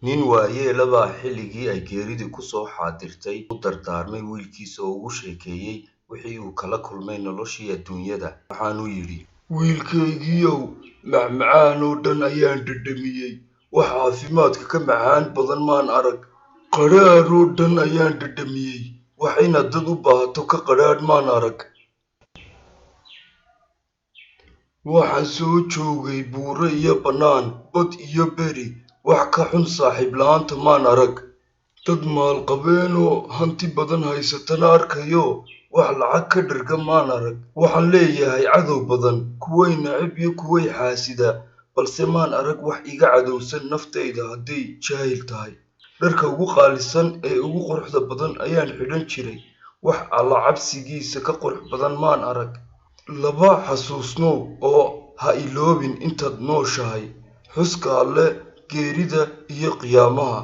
nin waayeel baa xilligii ay geeridu ku soo xaadirtay u dardaarmay wiilkiisa oo ugu sheekeeyey wixii uu kala kulmay noloshii adduunyada. waxaanuu yidhi, wiilkaygiiow, macmacaan oo dhan ayaan dhadhamiyey, wax caafimaadka ka macaan badan maan arag. qadhaadh oo dhan ayaan dhadhamiyey, wax inaad dad u baahato ka qadhaadh maan arag. waxaan soo joogay buuro iyo bannaan, bad iyo beri, wax ka xun saaxiib la'aanta maan arag. dad maalqabeenoo hanti badan haysatana arkayo, wax lacag ka dherga maan arag. waxaan leeyahay cadow badan, kuway neceb iyo kuway xaasida, balse maan arag wax iga cadowsan naftayda hadday jaahil tahay. dharka ugu qaalisan ee ugu quruxda badan ayaan xidhan jiray, wax alla cabsigiisa ka qurux badan maan arag. laba xasuusnow oo ha iloobin intaad nooshahay: xuska Alle, geerida iyo qiyaamaha.